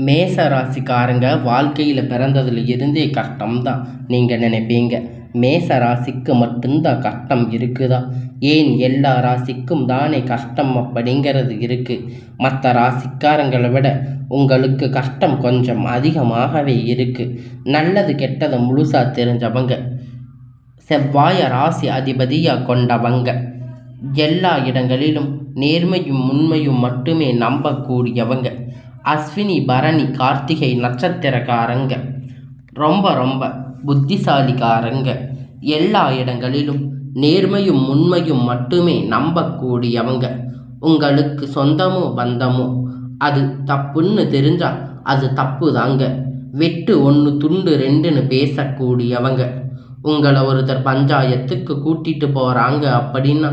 மேச ராசிக்காரங்க வாழ்க்கையில் பிறந்ததுல இருந்தே கஷ்டம்தான் நீங்கள் நினைப்பீங்க. மேச ராசிக்கு மட்டும்தான் கஷ்டம் இருக்குதா? ஏன் எல்லா ராசிக்கும் தானே கஷ்டம் அப்படிங்கிறது இருக்குது. மற்ற ராசிக்காரங்களை விட உங்களுக்கு கஷ்டம் கொஞ்சம் அதிகமாகவே இருக்குது. நல்லது கெட்டதை முழுசாக தெரிஞ்சவங்க, செவ்வாய ராசி அதிபதியாக கொண்டவங்க, எல்லா இடங்களிலும் நேர்மையும் உண்மையும் மட்டுமே நம்பக்கூடியவங்க, அஸ்வினி பரணி கார்த்திகை நட்சத்திரக்காரங்க, ரொம்ப புத்திசாலிக்காரங்க, எல்லா இடங்களிலும் நேர்மையும் உண்மையும் மட்டுமே நம்பக்கூடியவங்க. உங்களுக்கு சொந்தமோ பந்தமோ அது தப்புன்னு தெரிஞ்சால் அது தப்பு தாங்க. வெட்டு ஒன்று துண்டு ரெண்டுன்னு பேசக்கூடியவங்க. உங்களை ஒருத்தர் பஞ்சாயத்துக்கு கூட்டிகிட்டு போகிறாங்க அப்படின்னா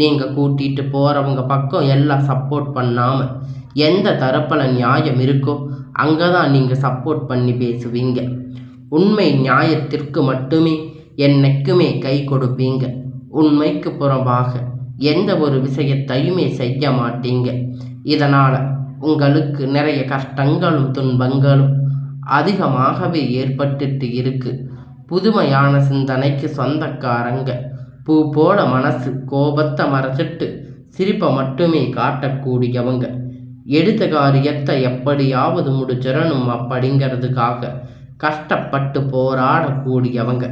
நீங்கள் கூட்டிகிட்டு போகிறவங்க பக்கம் எல்லாம் சப்போர்ட் பண்ணாமல் எந்த தரப்பில் நியாயம் இருக்கோ அங்கே தான் நீங்கள் சப்போர்ட் பண்ணி பேசுவீங்க. உண்மை நியாயத்திற்கு மட்டுமே என்னைக்குமே கை கொடுப்பீங்க. உண்மைக்கு புறம்பாக எந்த ஒரு விஷயத்தையுமே செய்ய மாட்டீங்க. இதனால் உங்களுக்கு நிறைய கஷ்டங்களும் துன்பங்களும் அதிகமாகவே ஏற்பட்டுட்டு இருக்கு. புதுமையான சிந்தனைக்கு சொந்தக்காரங்க, பூ போல மனசு, கோபத்தை மறைச்சிட்டு சிரிப்பை மட்டுமே காட்டக்கூடியவங்க, எடுத்த காரியத்தை எப்படியாவது முடிச்சிடணும் அப்படிங்கிறதுக்காக கஷ்டப்பட்டு போராடக்கூடியவங்க,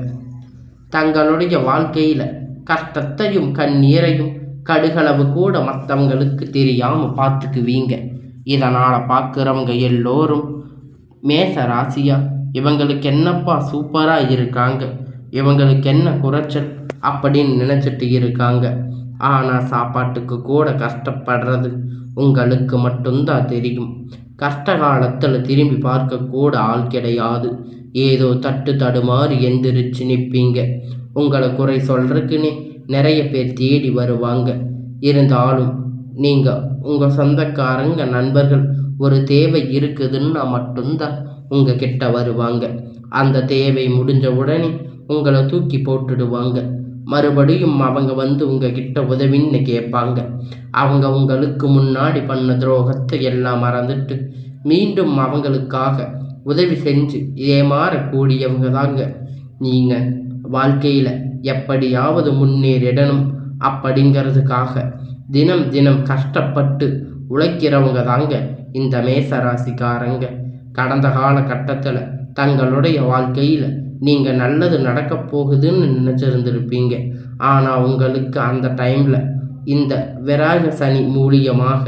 தங்களுடைய வாழ்க்கையில் கஷ்டத்தையும் கண்ணீரையும் கடுகளவு கூட மற்றவங்களுக்கு தெரியாமல் பார்த்துக்குவீங்க. இதனால் பார்க்குறவங்க எல்லோரும் மேச ராசியா இவங்களுக்கு என்னப்பா சூப்பராக இருக்காங்க, இவங்களுக்கு என்ன குறைச்சல் அப்படின்னு நினச்சிட்டு இருக்காங்க. ஆனால் சாப்பாட்டுக்கு கூட கஷ்டப்படுறது உங்களுக்கு மட்டும்தான் தெரியும். கஷ்ட காலத்தில் திரும்பி பார்க்கக்கூட ஆள் கிடையாது. ஏதோ தடுமாறி எந்திரிச்சு நிற்பீங்க. உங்களை குறை சொல்கிறதுக்குன்னே நிறைய பேர் தேடி வருவாங்க. இருந்தாலும் நீங்கள் உங்கள் சொந்தக்காரங்க நண்பர்கள் ஒரு தேவை இருக்குதுன்னா மட்டும்தான் உங்கள் கிட்ட வருவாங்க. அந்த தேவை முடிஞ்ச உடனே உங்களை தூக்கி போட்டுடுவாங்க. மறுபடியும் அவங்க வந்து உங்ககிட்ட உதவின்னு கேட்பாங்க. அவங்க உங்களுக்கு முன்னாடி பண்ண துரோகத்தை எல்லாம் மறந்துட்டு மீண்டும் அவங்களுக்காக உதவி செஞ்சு ஏமாறக்கூடியவங்க தாங்க. நீங்கள் வாழ்க்கையில் எப்படியாவது முன்னேறிடணும் அப்படிங்கிறதுக்காக தினம் கஷ்டப்பட்டு உழைக்கிறவங்க தாங்க இந்த மேசராசிக்காரங்க. கடந்த காலகட்டத்தில் தங்களுடைய வாழ்க்கையில் நீங்கள் நல்லது நடக்க போகுதுன்னு நினச்சிருந்துருப்பீங்க. ஆனால் உங்களுக்கு அந்த டைமில் இந்த விராக சனி மூலியமாக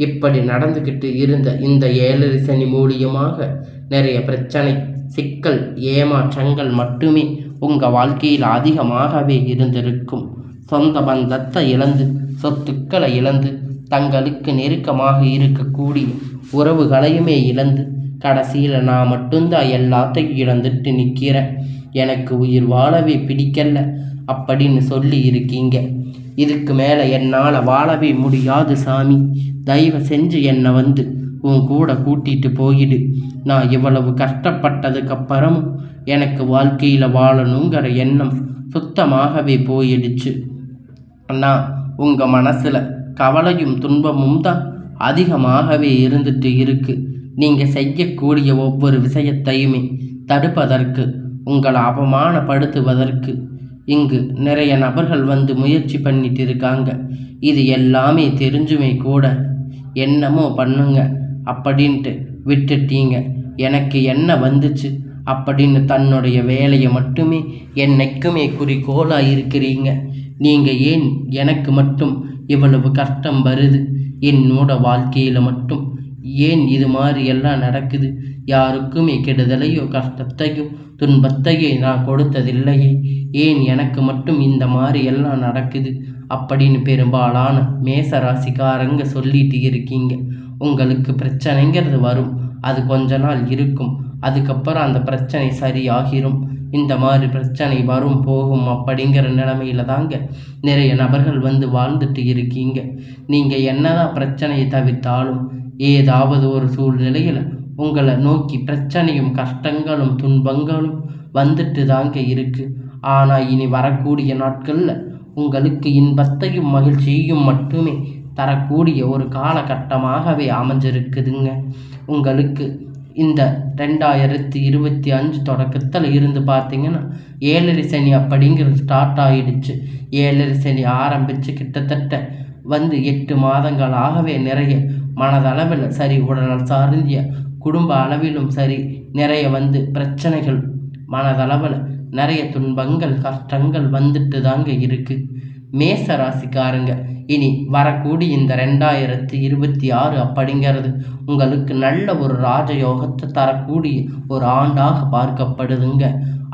இப்படி நடந்துக்கிட்டு இருந்த இந்த 7 சனி மூலியமாக நிறைய பிரச்சனை, சிக்கல், ஏமாற்றங்கள் மட்டுமே உங்கள் வாழ்க்கையில் அதிகமாகவே இருந்திருக்கும். சொந்த பந்தத்தை இழந்து, சொத்துக்களை இழந்து, தங்களுக்கு நெருக்கமாக இருக்கக்கூடிய உறவுகளையுமே இழந்து, கடைசியில் நான் மட்டும்தான் எல்லாத்தையும் இழந்துட்டு நிற்கிறேன், எனக்கு உயிர் வாழவே பிடிக்கல அப்படின்னு சொல்லி இருக்கீங்க. இதுக்கு மேலே என்னால் வாழவே முடியாது சாமி, தயவு செஞ்சு என்னை வந்து உன் கூட கூட்டிகிட்டு போயிடு. நான் இவ்வளவு கஷ்டப்பட்டதுக்கப்புறமும் எனக்கு வாழ்க்கையில் வாழணுங்கிற எண்ணம் சுத்தமாகவே போயிடுச்சு. நான் உங்கள் மனசில் கவலையும் துன்பமும் தான் அதிகமாகவே இருந்துட்டு இருக்கு. நீங்கள் செய்யக்கூடிய ஒவ்வொரு விஷயத்தையுமே தடுப்பதற்கு, உங்களை அவமானப்படுத்துவதற்கு இங்கு நிறைய நபர்கள் வந்து முயற்சி பண்ணிட்டு இருக்காங்க. இது எல்லாமே தெரிஞ்சுமே கூட என்னமோ பண்ணுங்க அப்படின்ட்டு விட்டுட்டீங்க. எனக்கு என்ன வந்துச்சு அப்படின்னு தன்னுடைய வேலையை மட்டுமே என்னைக்குமே குறிக்கோளாக இருக்கிறீங்க. நீங்கள் ஏன் எனக்கு மட்டும் இவ்வளவு கஷ்டம் வருது, என்னோட வாழ்க்கையில் மட்டும் ஏன் இது மாதிரி எல்லாம் நடக்குது, யாருக்குமே கெடுதலையோ கஷ்டத்தையோ துன்பத்தையோ நான் கொடுத்ததில்லையே, ஏன் எனக்கு மட்டும் இந்த மாதிரி எல்லாம் நடக்குது அப்படின்னு பெரும்பாலான மேசராசிக்காரங்க சொல்லிட்டு இருக்கீங்க. உங்களுக்கு பிரச்சனைங்கிறது வரும், அது கொஞ்ச நாள் இருக்கும், அதுக்கப்புறம் அந்த பிரச்சனை சரியாகிரும். இந்த மாதிரி பிரச்சனை வரும் போகும் அப்படிங்கிற நிலைமையில தாங்க நிறைய நபர்கள் வந்து வாழ்ந்துட்டு இருக்கீங்க. நீங்கள் என்னதான் பிரச்சனையை தவிர்த்தாலும் ஏதாவது ஒரு சூழ்நிலையில் உங்களை நோக்கி பிரச்சனையும் கஷ்டங்களும் துன்பங்களும் வந்துட்டு தாங்க இருக்குது. ஆனால் இனி வரக்கூடிய நாட்களில் உங்களுக்கு இன்பத்தையும் மகிழ்ச்சியையும் மட்டுமே தரக்கூடிய ஒரு காலகட்டமாகவே அமைஞ்சிருக்குதுங்க. உங்களுக்கு இந்த 2025 தொடக்கத்தில் இருந்து பார்த்தீங்கன்னா 7 சனி அப்படிங்கிறது ஸ்டார்ட் ஆகிடுச்சு. 7 சனி ஆரம்பித்து கிட்டத்தட்ட 8 மாதங்களாகவே நிறைய மனதளவில் சரி, உடல் சார்ந்திய குடும்ப அளவிலும் சரி, நிறைய பிரச்சனைகள், மனதளவில் நிறைய துன்பங்கள், கஷ்டங்கள் வந்துட்டு தாங்க இருக்குது. மேச ராசிக்காரங்க, இனி வரக்கூடிய இந்த 2026 அப்படிங்கிறது உங்களுக்கு நல்ல ஒரு ராஜயோகத்தை தரக்கூடிய ஒரு ஆண்டாக பார்க்கப்படுதுங்க.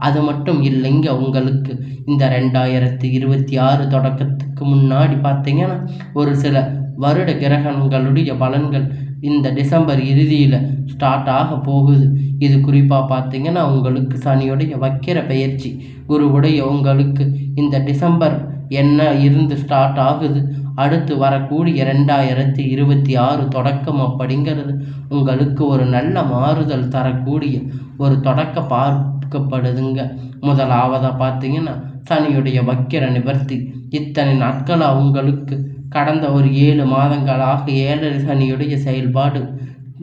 அது மட்டும் இல்லைங்க, உங்களுக்கு இந்த 2026 தொடக்கத்துக்கு முன்னாடி பார்த்தீங்கன்னா ஒரு சில வருட கிரகங்களுடைய பலன்கள் இந்த டிசம்பர் இறுதியில் ஸ்டார்ட் ஆக போகுது. இது குறிப்பாக பார்த்தீங்கன்னா உங்களுக்கு சனியுடைய வக்கிர பெயர்ச்சி, குருவுடைய உங்களுக்கு இந்த டிசம்பர் என்ன இருந்து ஸ்டார்ட் ஆகுது. அடுத்து வரக்கூடிய 2026 தொடக்கம் அப்படிங்கிறது உங்களுக்கு ஒரு நல்ல மாறுதல் தரக்கூடிய ஒரு தொடக்க பார்க்கப்படுதுங்க. முதலாவதாக பார்த்தீங்கன்னா சனியுடைய வக்கிர நிவர்த்தி. இத்தனை நாட்களாக உங்களுக்கு கடந்த ஒரு 7 மாதங்களாக 7 சனியுடைய செயல்பாடு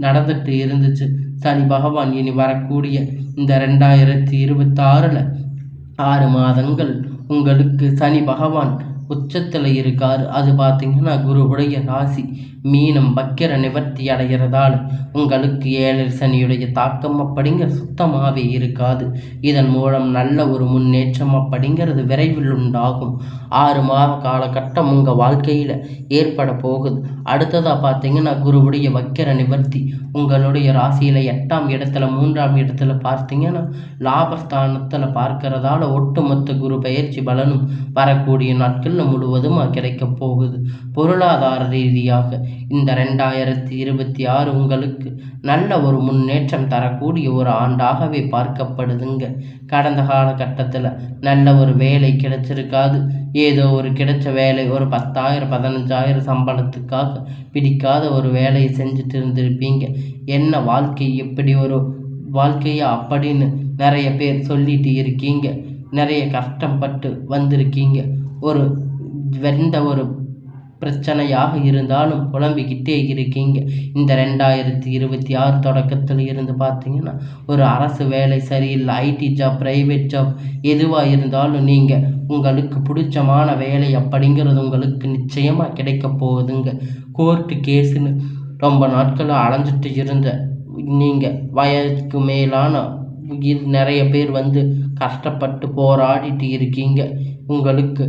நடந்துட்டு இருந்துச்சு. சனி பகவான் இனி வரக்கூடிய இந்த 2026 6 மாதங்கள் உங்களுக்கு சனி பகவான் உச்சத்தில் இருக்கார். அது பார்த்திங்கன்னா குருவுடைய ராசி மீனம் வக்கிர நிவர்த்தி அடைகிறதால் உங்களுக்கு 7 சனியுடைய தாக்கம் அப்படிங்கிற சுத்தமாகவே இருக்காது. இதன் மூலம் நல்ல ஒரு முன்னேற்றம் அப்படிங்கிறது விரைவில் உண்டாகும். 6 மாத காலகட்டம் உங்கள் வாழ்க்கையில் ஏற்பட போகுது. அடுத்ததாக பார்த்தீங்கன்னா குருவுடைய வக்கிர நிவர்த்தி உங்களுடைய ராசியில் 8ஆம் இடத்துல 3ஆம் இடத்துல பார்த்தீங்கன்னா லாபஸ்தானத்தில் பார்க்கறதால ஒட்டுமொத்த குரு பெயர்ச்சி பலனும் வரக்கூடிய நாட்களில் முழுவதுமாக கிடைக்கப் போகுது. பொருளாதார ரீதியாக இந்த 2026 உங்களுக்கு நல்ல ஒரு முன்னேற்றம் தரக்கூடிய ஒரு ஆண்டாகவே பார்க்கப்படுதுங்க. கடந்த காலகட்டத்தில் நல்ல ஒரு வேலை கிடைச்சிருக்காது. ஏதோ ஒரு கிடைச்ச வேலை ஒரு 10,000 15,000 சம்பளத்துக்காக பிடிக்காத ஒரு வேலையை செஞ்சுட்டு இருந்திருப்பீங்க. என்ன வாழ்க்கை, எப்படி ஒரு வாழ்க்கையா அப்படின்னு நிறைய பேர் சொல்லிட்டு இருக்கீங்க. நிறைய கஷ்டப்பட்டு வந்திருக்கீங்க. எந்த ஒரு பிரச்சனையாக இருந்தாலும் புலம்பிக்கிட்டே இருக்கீங்க. இந்த 2026 தொடக்கத்தில் இருந்து பார்த்தீங்கன்னா ஒரு அரசு வேலை சரியில்லை, ஐடி ஜாப், ப்ரைவேட் ஜாப் எதுவாக இருந்தாலும் நீங்கள் உங்களுக்கு பிடிச்சமான வேலை அப்படிங்கிறது உங்களுக்கு நிச்சயமாக கிடைக்க போகுதுங்க. கோர்ட்டு கேஸுன்னு ரொம்ப நாட்களாக அலைஞ்சிட்டு இருந்த நீங்கள் வயதுக்கு மேலான நிறைய பேர் கஷ்டப்பட்டு போராடிட்டு இருக்கீங்க. உங்களுக்கு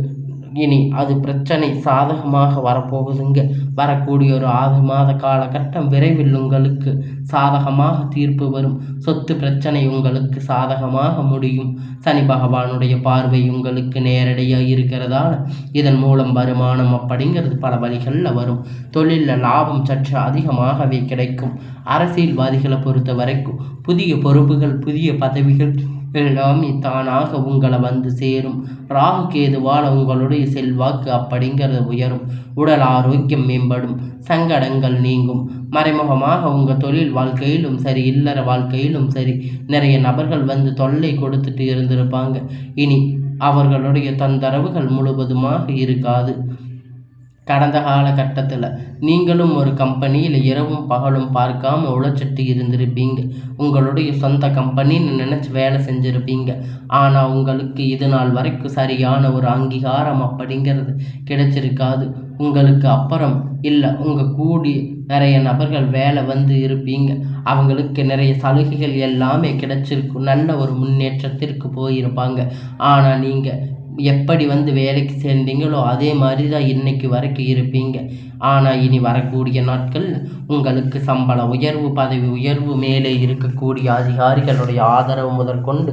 இனி அது பிரச்சனை சாதகமாக வரப்போகுதுங்க. வரக்கூடிய ஒரு 6 மாத காலகட்டம் விரைவில் உங்களுக்கு சாதகமாக தீர்ப்பு வரும். சொத்து பிரச்சனை உங்களுக்கு சாதகமாக முடியும். சனி பகவானுடைய பார்வை உங்களுக்கு நேரடியாக இருக்கிறதால இதன் மூலம் வருமானம் அப்படிங்கிறது பல வழிகளில் வரும். தொழிலில் லாபம் சற்று அதிகமாகவே கிடைக்கும். அரசியல்வாதிகளை பொறுத்த வரைக்கும் புதிய பொறுப்புகள், புதிய பதவிகள் எல்லாமே தானாக உங்களை சேரும். ராகு கேதுவால் உங்களுடைய செல்வாக்கு அப்படிங்கிறது உயரும். உடல் ஆரோக்கியம் மேம்படும். சங்கடங்கள் நீங்கும். மறைமுகமாக உங்கள் தொழில் வாழ்க்கையிலும் சரி, இல்லற வாழ்க்கையிலும் சரி, நிறைய நபர்கள் தொல்லை கொடுத்துட்டு இருந்திருப்பாங்க. இனி அவர்களுடைய தொந்தரவுகள் முழுவதுமாக இருக்காது. கடந்த காலகட்டத்தில் நீங்களும் ஒரு கம்பெனியில் இரவும் பகலும் பார்க்காம உழைச்சிட்டு இருந்திருப்பீங்க. உங்களுடைய சொந்த கம்பெனின்னு நினச்சி வேலை செஞ்சுருப்பீங்க. ஆனால் உங்களுக்கு இது நாள் வரைக்கும் சரியான ஒரு அங்கீகாரம் அப்படிங்கிறது கிடைச்சிருக்காது. உங்களுக்கு அப்புறம் இல்லை, உங்கள் கூடி நிறைய நபர்கள் வேலை இருப்பீங்க. அவங்களுக்கு நிறைய சலுகைகள் எல்லாமே கிடைச்சிருக்கும். நல்ல ஒரு முன்னேற்றத்திற்கு போயிருப்பாங்க. ஆனால் நீங்கள் எப்படி வேலைக்கு சேர்ந்தீங்களோ அதே மாதிரி தான் இன்னைக்கு வரைக்கும் இருப்பீங்க. ஆனால் இனி வரக்கூடிய நாட்கள் உங்களுக்கு சம்பள உயர்வு, பதவி உயர்வு, மேலே இருக்கக்கூடிய அதிகாரிகளுடைய ஆதரவு முதற்கொண்டு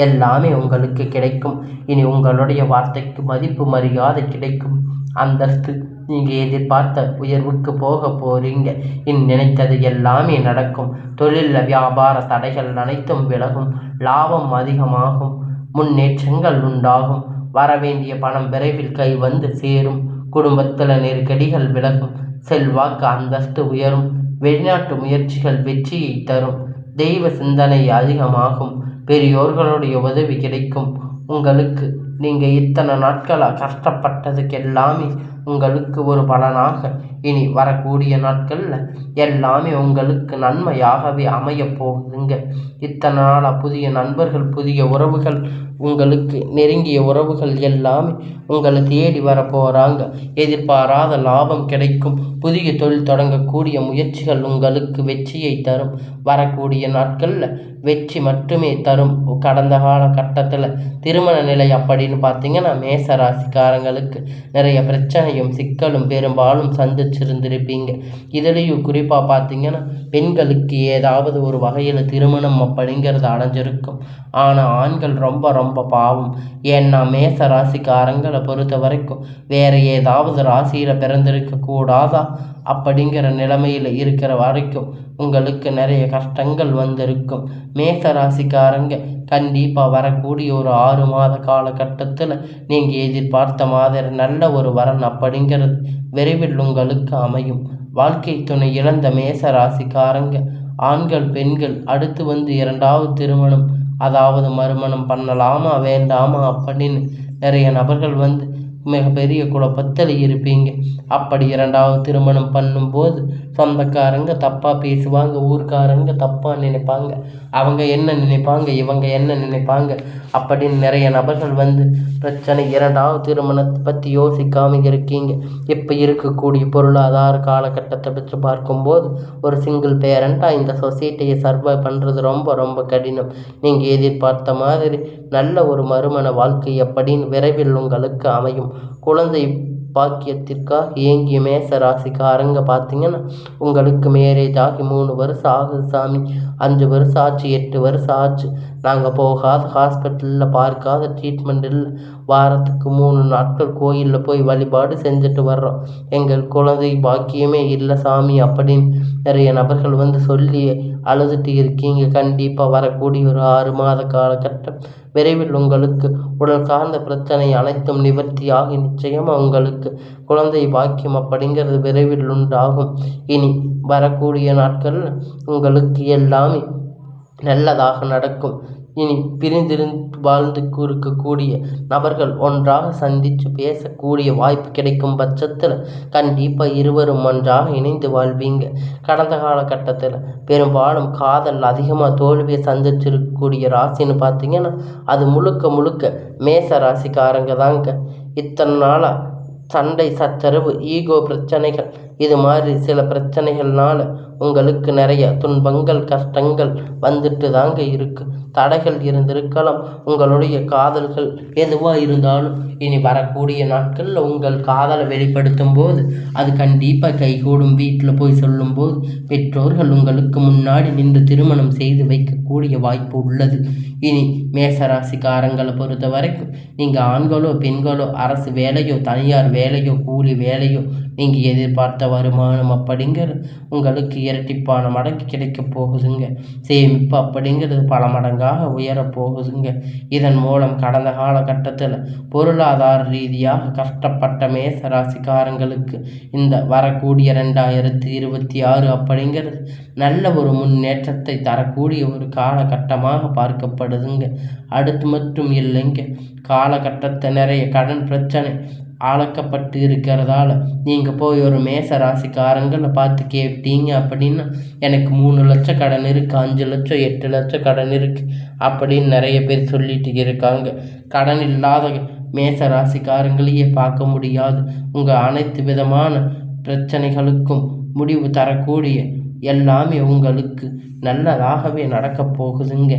எல்லாமே உங்களுக்கு கிடைக்கும். இனி உங்களுடைய வார்த்தைக்கு மதிப்பு மரியாதை கிடைக்கும். அந்தஸ்து, நீங்கள் எதிர்பார்த்த உயர்வுக்கு போக போகிறீங்க. நினைத்தது எல்லாமே நடக்கும். தொழிலில் வியாபார தடைகள் அனைத்தும் விலகும். லாபம் அதிகமாகும். முன்னேற்றங்கள் உண்டாகும். வரவேண்டிய பணம் விரைவில் கை சேரும். குடும்பத்தில் நெருக்கடிகள் விலகும். செல்வாக்கு அந்தஸ்து உயரும். வெளிநாட்டு முயற்சிகள் வெற்றியை தரும். தெய்வ சிந்தனை அதிகமாகும். பெரியோர்களுடைய உதவி கிடைக்கும். உங்களுக்கு நீங்கள் இத்தனை நாட்களாக கஷ்டப்பட்டதுக்கு எல்லாமே உங்களுக்கு ஒரு பலனாக இனி வரக்கூடிய நாட்களில் எல்லாமே உங்களுக்கு நன்மையாகவே அமையப் போகுதுங்க. இத்தனை நாளாக புதிய நண்பர்கள், புதிய உறவுகள், உங்களுக்கு நெருங்கிய உறவுகள் எல்லாமே உங்களை தேடி வர போகிறாங்க. எதிர்பாராத லாபம் கிடைக்கும். புதிய தொழில் தொடங்கக்கூடிய முயற்சிகள் உங்களுக்கு வெற்றியை தரும். வரக்கூடிய நாட்களில் வெற்றி மட்டுமே தரும். கடந்த காலகட்டத்தில் திருமண நிலை அப்படின்னு பார்த்தீங்கன்னா மேச ராசிக்காரங்களுக்கு நிறைய பிரச்சனையும் சிக்கலும் பெரும்பாலும் சந்திச்சிருந்திருப்பீங்க. இதுலேயும் குறிப்பாக பார்த்தீங்கன்னா பெண்களுக்கு ஏதாவது ஒரு வகையில் திருமணம் அப்படிங்கிறது அடைஞ்சிருக்கும். ஆனால் ஆண்கள் ரொம்ப ரொம்ப பாவம். ஏன்னா மேச ராசிக்காரங்களை பொறுத்த வரைக்கும் வேறு ஏதாவது ராசியில் பிறந்திருக்க கூடாதா அப்படிங்கிற நிலைமையில் இருக்கிற வரைக்கும் உங்களுக்கு நிறைய கஷ்டங்கள் வந்திருக்கும். மேச ராசிக்காரங்க கண்டிப்பாக வரக்கூடிய ஒரு 6 மாத காலகட்டத்தில் நீங்கள் எதிர்பார்த்த மாதிரி நல்ல ஒரு வரன் அப்படிங்கிறது விரைவில் உங்களுக்கு அமையும். வாழ்க்கை துணை இழந்த மேச ராசிக்காரங்க ஆண்கள் பெண்கள் அடுத்து வந்து 2வது திருமணம் அதாவது மறுமணம் பண்ணலாமா வேண்டாமா அப்படின்னு நிறைய நபர்கள் வந்து மிகப்பெரிய குழப்பத்தில் இருப்பீங்க. அப்படி 2வது திருமணம் பண்ணும்போது சொந்தக்காரங்க தப்பாக பேசுவாங்க, ஊர்க்காரங்க தப்பாக நினைப்பாங்க, அவங்க என்ன நினைப்பாங்க, இவங்க என்ன நினைப்பாங்க அப்படின்னு நிறைய நபர்கள் வந்து பிரச்சனை. 2வது திருமணத்தை பற்றி யோசிக்காமல் இருக்கீங்க. இப்போ இருக்கக்கூடிய பொருளாதார காலகட்டத்தை வச்சு பார்க்கும்போது ஒரு சிங்கிள் பேரண்ட்டாக இந்த சொசைட்டியை சர்வை பண்ணுறது ரொம்ப ரொம்ப கடினம். நீங்கள் எதிர்பார்த்த மாதிரி நல்ல ஒரு மறுமண வாழ்க்கை அப்படின்னு விரைவில் உங்களுக்கு அமையும். குழந்தை பாக்கியத்திற்காக ஏங்கிய மேச ராசிக்காரங்க பார்த்தீங்கன்னா உங்களுக்கு மேரேஜ் ஆகி 3 வருஷம் ஆகுது சாமி, 5 வருஷம் ஆச்சு, 8 வருஷம் ஆச்சு, நாங்கள் போகாத ஹாஸ்பிட்டலில் பார்க்காத ட்ரீட்மெண்ட் இல்லை, வாரத்துக்கு 3 நாட்கள் கோயிலில் போய் வழிபாடு செஞ்சுட்டு வர்றோம், எங்கள் குழந்தை பாக்கியமே இல்லை சாமி அப்படின்னு நிறைய நபர்கள் வந்து சொல்லி அழுதுட்டு இருக்கீங்க. கண்டிப்பாக வரக்கூடிய ஒரு 6 மாத காலகட்டம் விரைவில் உங்களுக்கு உடல் சார்ந்த பிரச்சனை அனைத்தும் நிவர்த்தியாகி நிச்சயமாக உங்களுக்கு குழந்தை பாக்கியம் அப்படிங்கிறது விரைவில் உண்டாகும். இனி வரக்கூடிய நாட்களில் உங்களுக்கு எல்லாமே நல்லதாக நடக்கும். இனி பிரிந்திருந்து வாழ்ந்து இருக்கக்கூடிய நபர்கள் ஒன்றாக சந்தித்து பேசக்கூடிய வாய்ப்பு கிடைக்கும் பட்சத்தில் கண்டிப்பாக இருவரும் ஒன்றாக இணைந்து வாழ்வீங்க. கடந்த காலகட்டத்தில் பெரும்பாலும் காதல் அதிகமாக தோல்வியை சந்திச்சிருக்கக்கூடிய ராசின்னு பார்த்தீங்கன்னா அது முழுக்க முழுக்க மேச ராசிக்காரங்க தாங்க. இத்தனை நாளாக சண்டை சச்சரவு ஈகோ பிரச்சனைகள் இது மாதிரி சில பிரச்சனைகள்னால உங்களுக்கு நிறைய துன்பங்கள் கஷ்டங்கள் வந்துட்டு தாங்க இருக்குது. தடைகள் இருந்திருக்கலாம். உங்களுடைய காதல்கள் எதுவாக இருந்தாலும் இனி வரக்கூடிய நாட்களில் உங்கள் காதலை வெளிப்படுத்தும் போது அது கண்டிப்பாக கைகூடும். வீட்டில் போய் சொல்லும்போது பெற்றோர்கள் உங்களுக்கு முன்னாடி நின்று திருமணம் செய்து வைக்கக்கூடிய வாய்ப்பு உள்ளது. இனி மேசராசிக்காரங்களை பொறுத்த வரைக்கும் நீங்கள் ஆண்களோ பெண்களோ அரசு வேலையோ தனியார் வேலையோ கூலி வேலையோ நீங்கள் எதிர்பார்த்த வருமானம் அப்படிங்கிறது உங்களுக்கு இரட்டிப்பான மடங்கு கிடைக்க போகுதுங்க. சேமிப்பு அப்படிங்கிறது பல மடங்காக உயரப்போகுதுங்க. இதன் மூலம் கடந்த காலகட்டத்தில் பொருளாதார ரீதியாக கஷ்டப்பட்ட மேச ராசிக்காரங்களுக்கு இந்த வரக்கூடிய 2026 அப்படிங்கிறது நல்ல ஒரு முன்னேற்றத்தை தரக்கூடிய ஒரு காலகட்டமாக பார்க்கப்படுதுங்க. அடுத்து மட்டும் இல்லைங்க, காலகட்டத்தை நிறைய கடன் பிரச்சனை ஆளக்கப்பட்டு இருக்கிறதால நீங்கள் போய் ஒரு மேச ராசிக்காரங்களை பார்த்து கேட்டீங்க அப்படின்னா எனக்கு 3 லட்சம் கடன் இருக்குது, 5 லட்சம் 8 லட்சம் கடன் இருக்குது அப்படின்னு நிறைய பேர் சொல்லிட்டு இருக்காங்க. கடன் இல்லாத மேச ராசிக்காரங்களையே பார்க்க முடியாது. உங்கள் அனைத்து விதமான பிரச்சனைகளுக்கும் முடிவு தரக்கூடிய எல்லாமே உங்களுக்கு நல்லதாகவே நடக்கப் போகுதுங்க.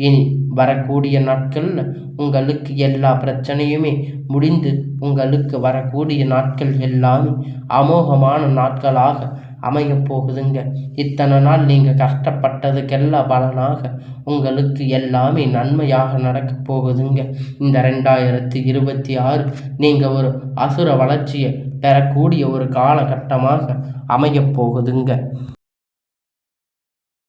இனி வரக்கூடிய நாட்களில் உங்களுக்கு எல்லா பிரச்சனையுமே முடிந்து உங்களுக்கு வரக்கூடிய நாட்கள் எல்லாமே அமோகமான நாட்களாக அமையப் போகுதுங்க. இத்தனை நாள் நீங்கள் கஷ்டப்பட்டதுக்கெல்லாம் பலனாக உங்களுக்கு எல்லாமே நன்மையாக நடக்கப் போகுதுங்க. இந்த 2026 நீங்கள் ஒரு அசுர வளர்ச்சியை பெறக்கூடிய ஒரு காலகட்டமாக அமையப் போகுதுங்க.